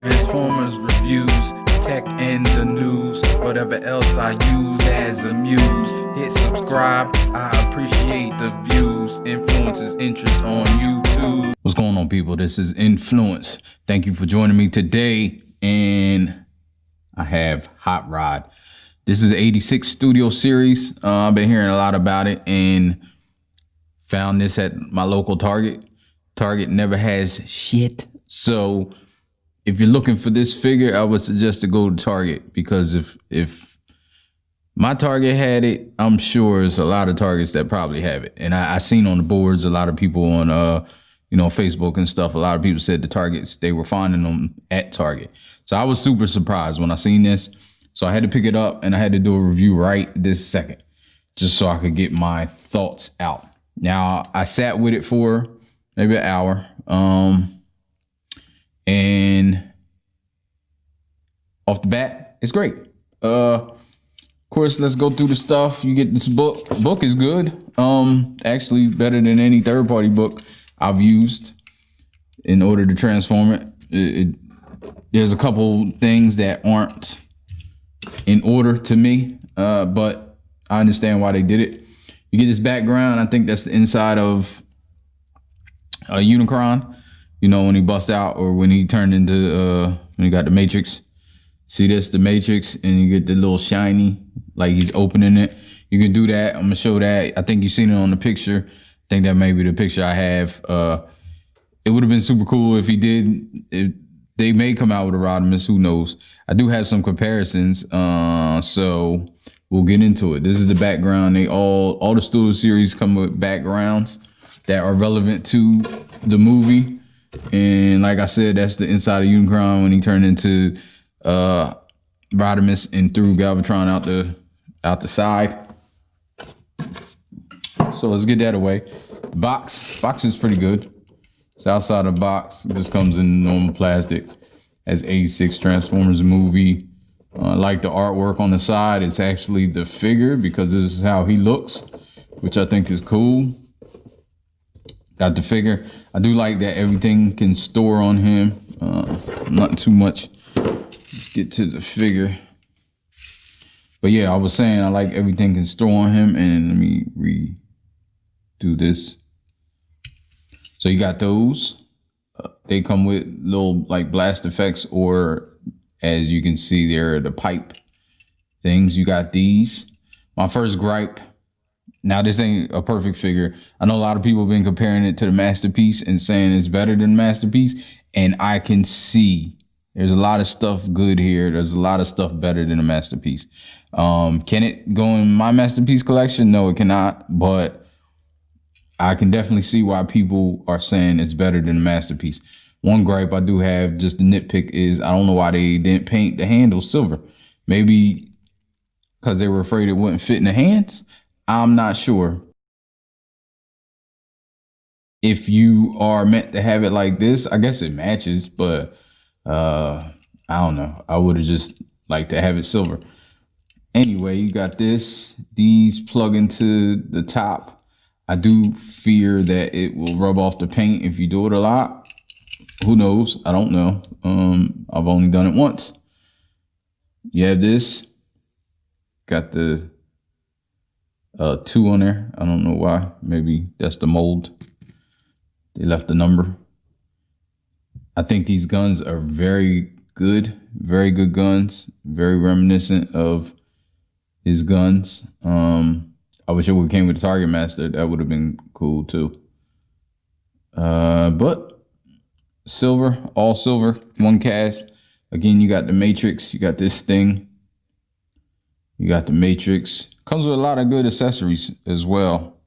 Transformers reviews, tech and the news, whatever else I use as a muse. Hit subscribe, I appreciate the views. Influences interest on YouTube. What's going on, people? This is Influence. Thank you for joining me today. And I have Hot Rod. This is 86 Studio Series. I've been hearing a lot about it and found this at my local Target. Target never has shit. So if you're looking for this figure, I would suggest to go to Target, because if my Target had it, I'm sure there's a lot of Targets that probably have it. And I seen on the boards a lot of people on Facebook and stuff. A lot of people said the Targets, they were finding them at Target. So I was super surprised when I seen this. So I had to pick it up and I had to do a review right this second, just so I could get my thoughts out. Now I sat with it for maybe an hour. And off the bat, it's great. Of course, let's go through the stuff. You get this book. The book is good. Actually better than any third-party book I've used in order to transform it. There's a couple things that aren't in order to me, but I understand why they did it. You get this background. I think that's the inside of a Unicron. You know, when he busts out, or when he turned into, when he got the Matrix. See this, the Matrix, and you get the little shiny, like he's opening it. You can do that. I'm gonna show that. I think you've seen it on the picture. I think that may be the picture I have. It would have been super cool if he did. They may come out with a Rodimus, who knows? I do have some comparisons, so we'll get into it. This is the background. They all the Studio Series come with backgrounds that are relevant to the movie. And like I said, that's the inside of Unicron when he turned into Rodimus and threw Galvatron out the side. So let's get that away. Box is pretty good. It's outside of the box. It just comes in normal plastic. Has 86 Transformers movie. Like the artwork on the side, it's actually the figure, because this is how he looks, which I think is cool. Got the figure. I do like that everything can store on him. Not too much. Let's get to the figure. But yeah, I was saying I like everything can store on him. And let me redo this. So you got those. They come with little like blast effects, or as you can see there, the pipe things. You got these. My first gripe. Now, this ain't a perfect figure. I know a lot of people have been comparing it to the Masterpiece and saying it's better than Masterpiece. And I can see there's a lot of stuff good here. There's a lot of stuff better than a Masterpiece. Can it go in my Masterpiece collection? No, it cannot. But I can definitely see why people are saying it's better than a Masterpiece. One gripe I do have, just the nitpick, is I don't know why they didn't paint the handle silver. Maybe because they were afraid it wouldn't fit in the hands. I'm not sure. If you are meant to have it like this, I guess it matches, but I don't know. I would have just liked to have it silver. Anyway, you got this. These plug into the top. I do fear that it will rub off the paint if you do it a lot. Who knows? I don't know. I've only done it once. You have this. Got the 2 on there. I don't know why. Maybe that's the mold. They left the number. I think these guns are very good guns. Very reminiscent of his guns. I wish it would have came with the Target Master. That would have been cool too. But silver, all silver, one cast. Again, you got the Matrix. You got this thing. You got the Matrix. Comes with a lot of good accessories as well.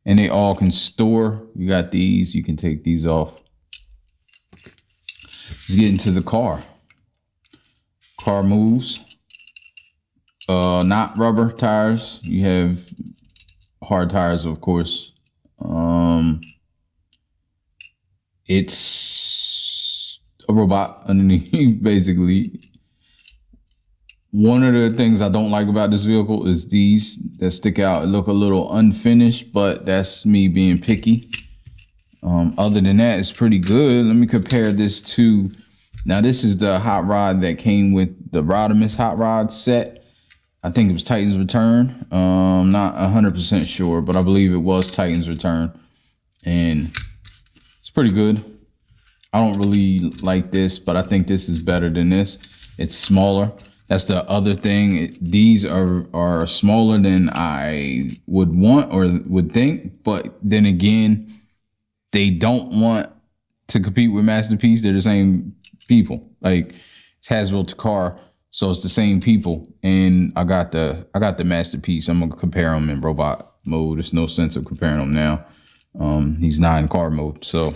And they all can store. You got these. You can take these off. Let's get into the car. Car moves. Not rubber tires. You have hard tires, of course. It's a robot underneath, basically. One of the things I don't like about this vehicle is these that stick out. It look a little unfinished, but that's me being picky. Other than that, it's pretty good. Let me compare this to Now this is the hot rod that came with the Rodimus hot rod set. I think it was Titan's Return. Not 100% sure, but I believe it was Titan's Return. And it's pretty good. I don't really like this, but I think this is better than this. It's smaller. That's the other thing. These are smaller than I would want or would think. But then again, they don't want to compete with Masterpiece. They're the same people. Like it's Hasbro Takara, so it's the same people. And I got the Masterpiece. I'm gonna compare them in robot mode. There's no sense of comparing them now. He's not in car mode, so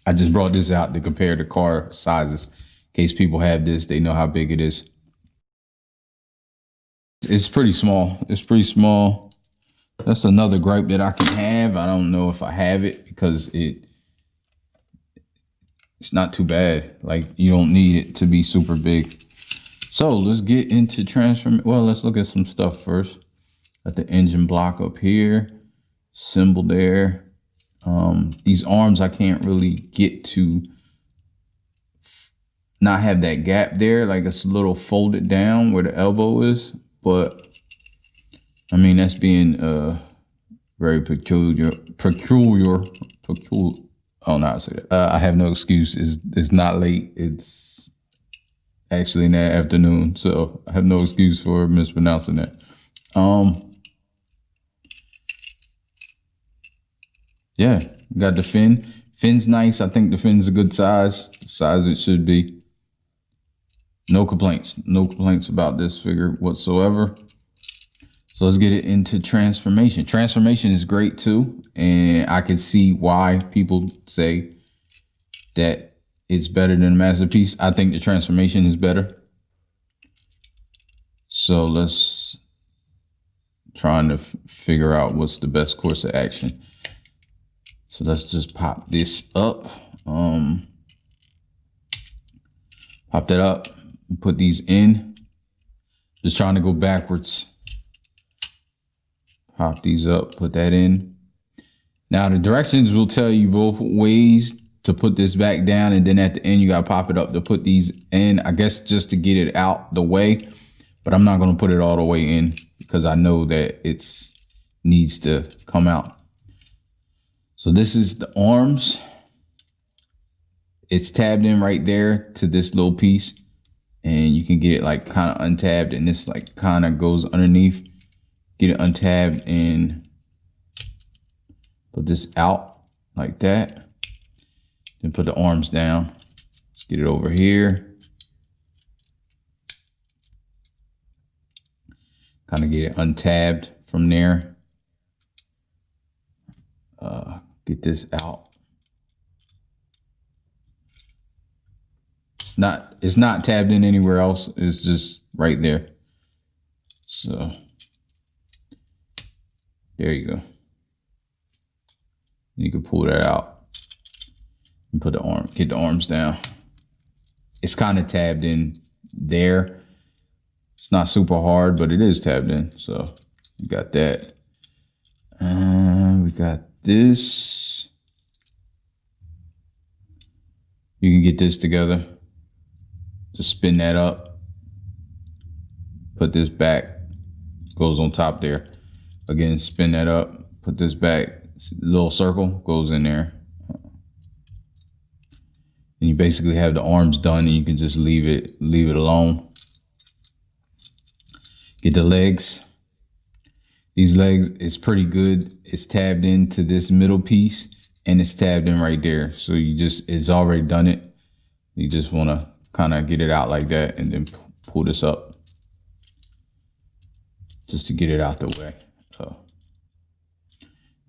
I just brought this out to compare the car sizes. In case people have this, they know how big it is. It's pretty small. It's pretty small. That's another gripe that I can have. I don't know if I have it because it's not too bad. Like you don't need it to be super big. So let's get into transform. Well, let's look at some stuff first. Got the engine block up here, symbol there. These arms I can't really get to not have that gap there. Like it's a little folded down where the elbow is. But I mean, that's being very peculiar. I don't know how to say that. I have no excuse. It's not late. It's actually in the afternoon, so I have no excuse for mispronouncing that. Yeah, got the fin. Fin's nice. I think the fin's a good size. The size it should be. No complaints. No complaints about this figure whatsoever. So let's get it into transformation. Transformation is great too. And I can see why people say that it's better than Masterpiece. I think the transformation is better. So let's try to figure out what's the best course of action. So let's just pop this up. Pop that up. Put these in. Just trying to go backwards. Pop these up, put that in. Now the directions will tell you both ways to put this back down, and then at the end you gotta pop it up to put these in. I guess just to get it out the way, but I'm not gonna put it all the way in because I know that it needs to come out. So this is the arms. It's tabbed in right there to this little piece. And you can get it like kind of untabbed, and this like kind of goes underneath. Get it untabbed and put this out like that. Then put the arms down. Let's get it over here. Kind of get it untabbed from there. Get this out. It's not tabbed in anywhere else. It's just right there. So there you go. You can pull that out and put get the arms down. It's kind of tabbed in there. It's not super hard, but it is tabbed in. So you got that. We got this. You can get this together. Just spin that up, put this back, goes on top there. Again, spin that up, put this back, little circle goes in there. And you basically have the arms done, and you can just leave it alone. Get the legs. These legs is pretty good. It's tabbed into this middle piece, and it's tabbed in right there. So it's already done it. You just wanna kind of get it out like that and then pull this up just to get it out the way. So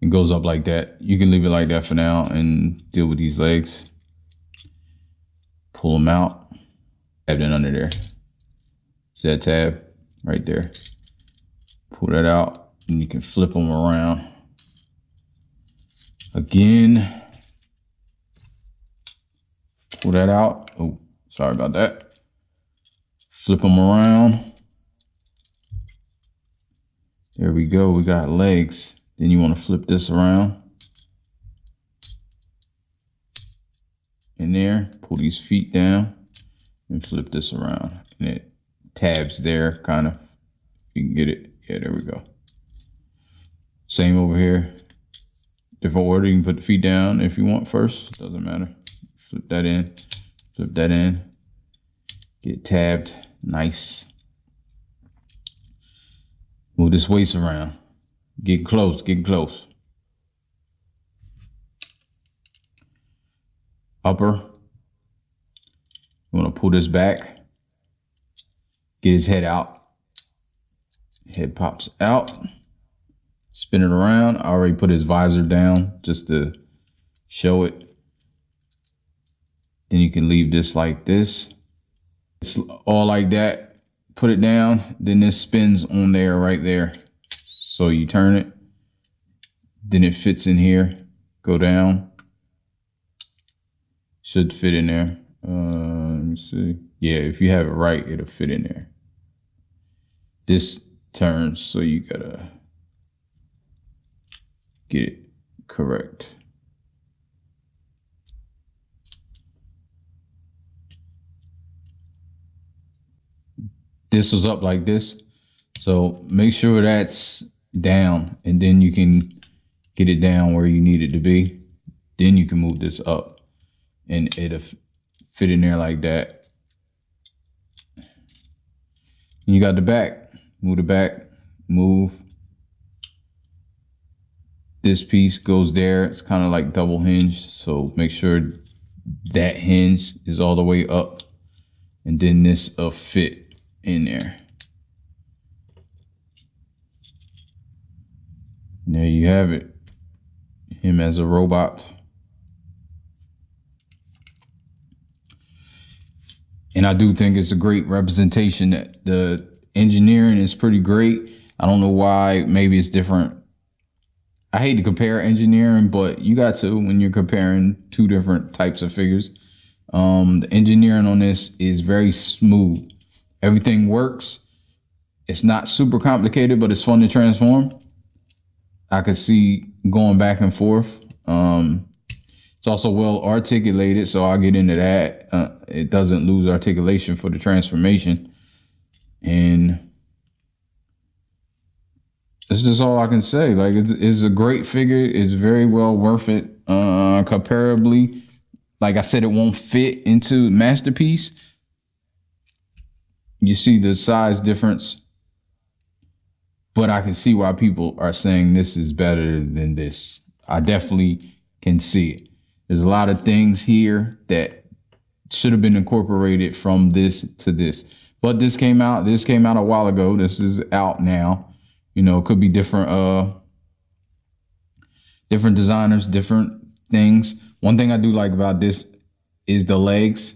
it goes up like that. You can leave it like that for now and deal with these legs. Pull them out, tab it under there. See that tab right there? Pull that out and you can flip them around. Again, pull that out. Oh, sorry about that. Flip them around. There we go. We got legs. Then you want to flip this around. In there. Pull these feet down. and flip this around, and it tabs there, kind of. You can get it. Yeah, there we go. Same over here. Different order. You can put the feet down if you want first. Doesn't matter. Flip that in. Flip that in. Get tabbed. Nice. Move this waist around. Get close. Get close. Upper. You want to pull this back. Get his head out. Head pops out. Spin it around. I already put his visor down just to show it. Then you can leave this like this. It's all like that. Put it down. Then this spins on there, right there. So you turn it. Then it fits in here. Go down. Should fit in there. Let me see. Yeah, if you have it right, it'll fit in there. This turns, so you gotta get it correct. This was up like this, so make sure that's down, and then you can get it down where you need it to be. Then you can move this up, and it'll fit in there like that. And you got the back. Move the back. Move. This piece goes there. It's kind of like double hinged, so make sure that hinge is all the way up, and then this will fit in there. And there you have it. Him as a robot. And I do think it's a great representation. That the engineering is pretty great. I don't know why. Maybe it's different. I hate to compare engineering, but you got to when you're comparing two different types of figures. The engineering on this is very smooth. Everything works. It's not super complicated, but it's fun to transform. I could see going back and forth. It's also well articulated, so I'll get into that. It doesn't lose articulation for the transformation. And this is all I can say. Like, it's a great figure. It's very well worth it. Comparably, like I said, it won't fit into Masterpiece. You see the size difference, but I can see why people are saying this is better than this. I definitely can see it. There's a lot of things here that should have been incorporated from this to this, but this came out a while ago. This is out now. You know, it could be different, different designers, different things. One thing I do like about this is the legs.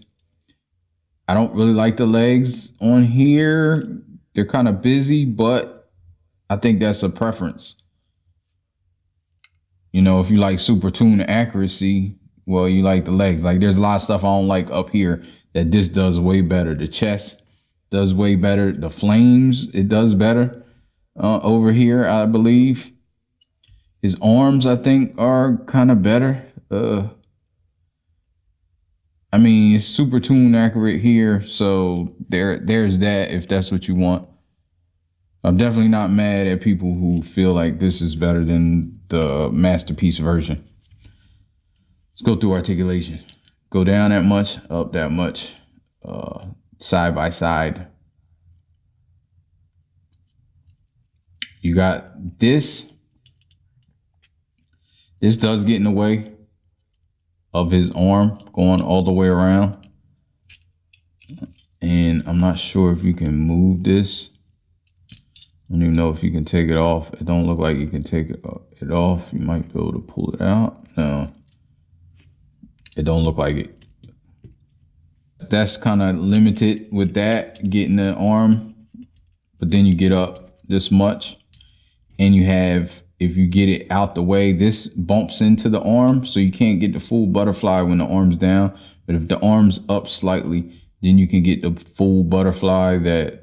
I don't really like the legs on here. They're kind of busy, but I think that's a preference. You know, if you like super tune accuracy, well, you like the legs. Like, there's a lot of stuff I don't like up here that this does way better. The chest does way better. The flames, it does better over here, I believe. His arms, I think, are kind of better. I mean, it's super tune accurate here, so there's that if that's what you want. I'm definitely not mad at people who feel like this is better than the Masterpiece version. Let's go through articulation. Go down that much, up that much, side by side. You got this. This does get in the way of his arm going all the way around. And I'm not sure if you can move this. I don't even know if you can take it off. It don't look like you can take it off. You might be able to pull it out. No, it don't look like it. That's kind of limited with that, getting the arm. But then you get up this much, and you have, if you get it out the way, this bumps into the arm, so you can't get the full butterfly when the arm's down. But if the arm's up slightly, then you can get the full butterfly that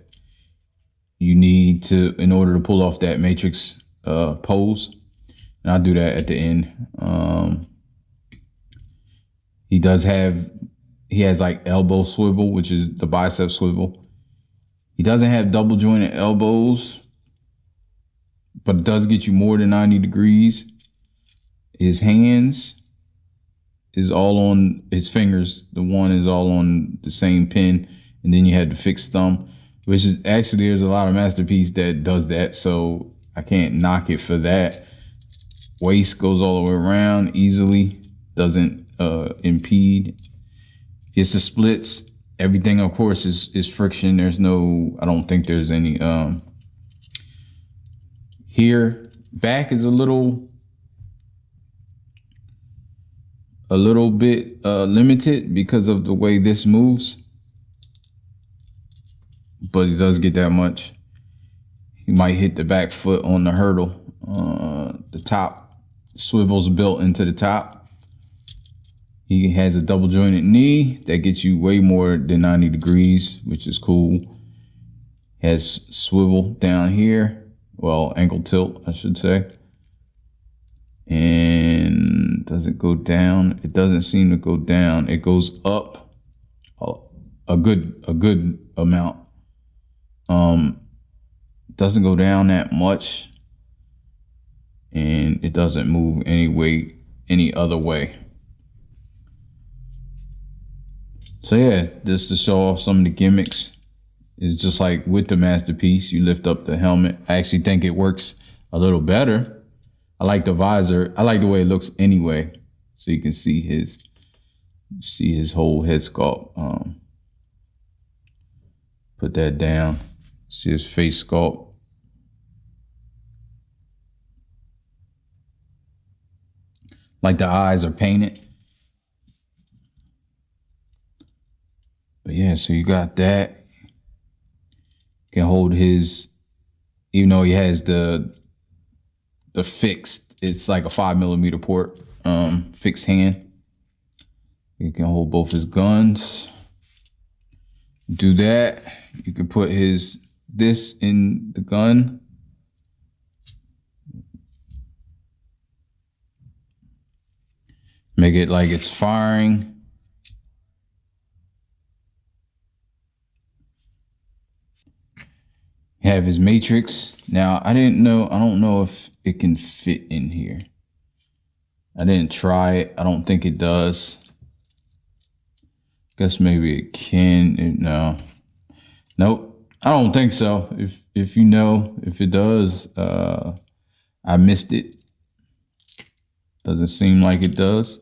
you need to in order to pull off that matrix pose. And I'll do that at the end. He does have he has like elbow swivel, which is the bicep swivel. He doesn't have double jointed elbows, but it does get you more than 90 degrees. His hands is all on his fingers. The one is all on the same pin, and then you had the fixed thumb, which is actually, there's a lot of Masterpiece that does that, so I can't knock it for that. Waist goes all the way around easily, doesn't impede. It's the splits. Everything, of course, is friction. There's no, I don't think there's any here. Back is a little bit limited because of the way this moves, but it does get that much. You might hit the back foot on the hurdle. The top swivels built into the top. He has a double jointed knee that gets you way more than 90 degrees, which is cool. Has swivel down here. Well, ankle tilt, I should say. And does it go down? It doesn't seem to go down. It goes up a good amount. Doesn't go down that much, and it doesn't move any other way. So yeah, just to show off some of the gimmicks. It's just like with the Masterpiece, you lift up the helmet. I actually think it works a little better. I like the visor. I like the way it looks anyway. So you can see his whole head sculpt. Put that down. See his face sculpt. Like the eyes are painted. But yeah, so you got that. You can hold his, even though he has the fixed, it's like a 5mm port, fixed hand. You can hold both his guns. Do that. You can put this in the gun. Make it like it's firing. Have his matrix. Now, I don't know if it can fit in here. I didn't try it. I don't think it does. Guess maybe it can. No. Nope. I don't think so. If you know, if it does, I missed it. Doesn't seem like it does.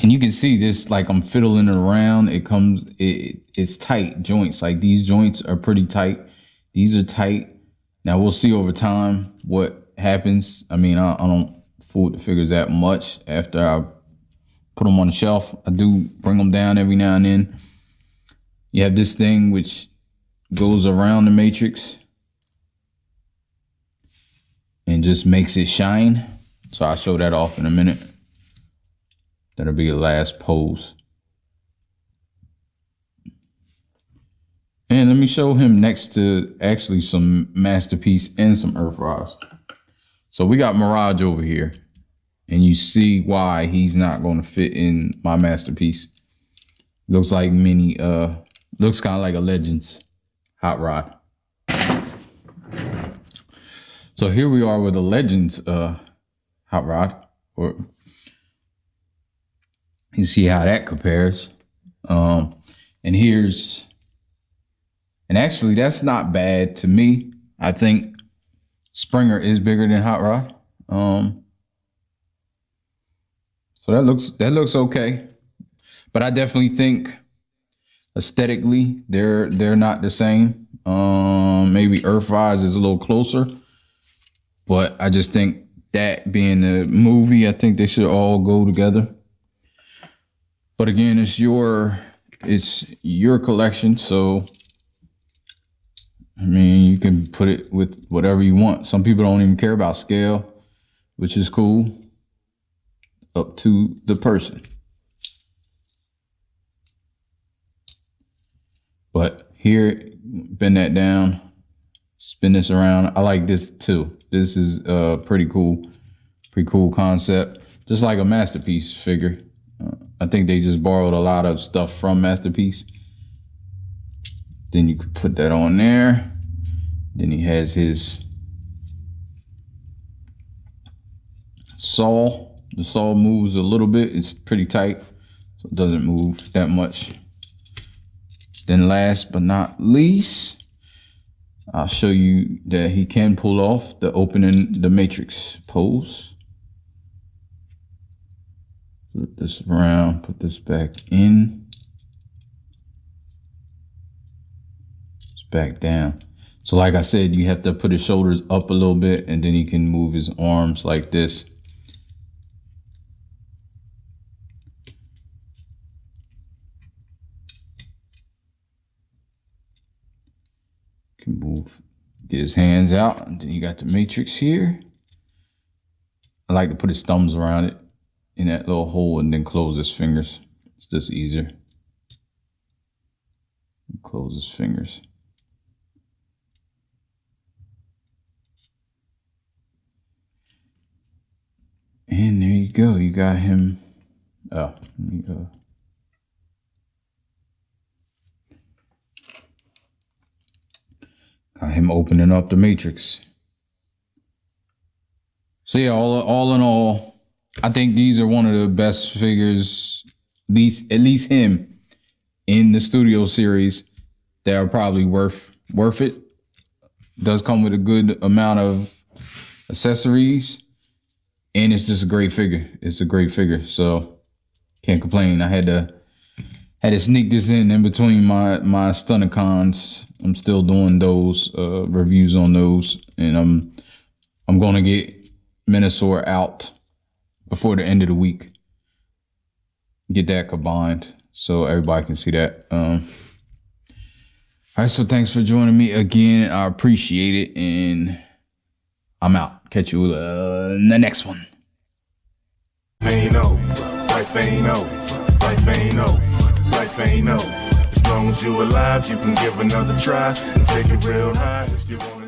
And you can see this, like I'm fiddling it around. It's tight joints. Like these joints are pretty tight. These are tight. Now we'll see over time what happens. I mean, I don't fool with the figures that much after I put them on the shelf. I do bring them down every now and then. You have this thing which goes around the matrix and just makes it shine. So I'll show that off in a minute. That'll be the last pose. And let me show him next to actually some Masterpiece and some Earth rods. So we got Mirage over here, and you see why he's not going to fit in my Masterpiece. Looks like mini, looks kind of like a Legends hot rod. So here we are with a Legends hot rod. Or you see how that compares. And here's, and actually that's not bad to me. I think Springer is bigger than hot rod. So that looks okay. But I definitely think aesthetically they're not the same. Maybe Earth Rise is a little closer, but I just think that being a movie, I think they should all go together. But again, it's your collection, so I mean, you can put it with whatever you want. Some people don't even care about scale, which is cool. Up to the person. But here, bend that down, spin this around. I like this too. This is pretty cool concept. just like a Masterpiece figure. I think they just borrowed a lot of stuff from Masterpiece. Then you could put that on there. Then he has his saw. The saw moves a little bit. It's pretty tight, so it doesn't move that much. Then last but not least, I'll show you that he can pull off the opening the matrix pose. Flip this around, put this back in. It's back down. So like I said, you have to put his shoulders up a little bit, and then he can move his arms like this. Can move, get his hands out, and then you got the matrix here. I like to put his thumbs around it in that little hole and then close his fingers. It's just easier. Close his fingers. And there you go. You got him. Oh, let me go. Got him opening up the matrix. So yeah, all in all, I think these are one of the best figures, at least him, in the Studio series, that are probably worth it. Does come with a good amount of accessories, and it's just a great figure. It's a great figure, so can't complain. I had to sneak this in between my Stunnicons. I'm still doing those reviews on those, and I'm gonna get Minosaur out before the end of the week. Get that combined so everybody can see that. All right, so thanks for joining me again. I appreciate it, and I'm out. Catch you in the next one. Ain't no, life ain't no, life ain't no, life ain't no. As long as you alive, you can give another try and take it real high if you want.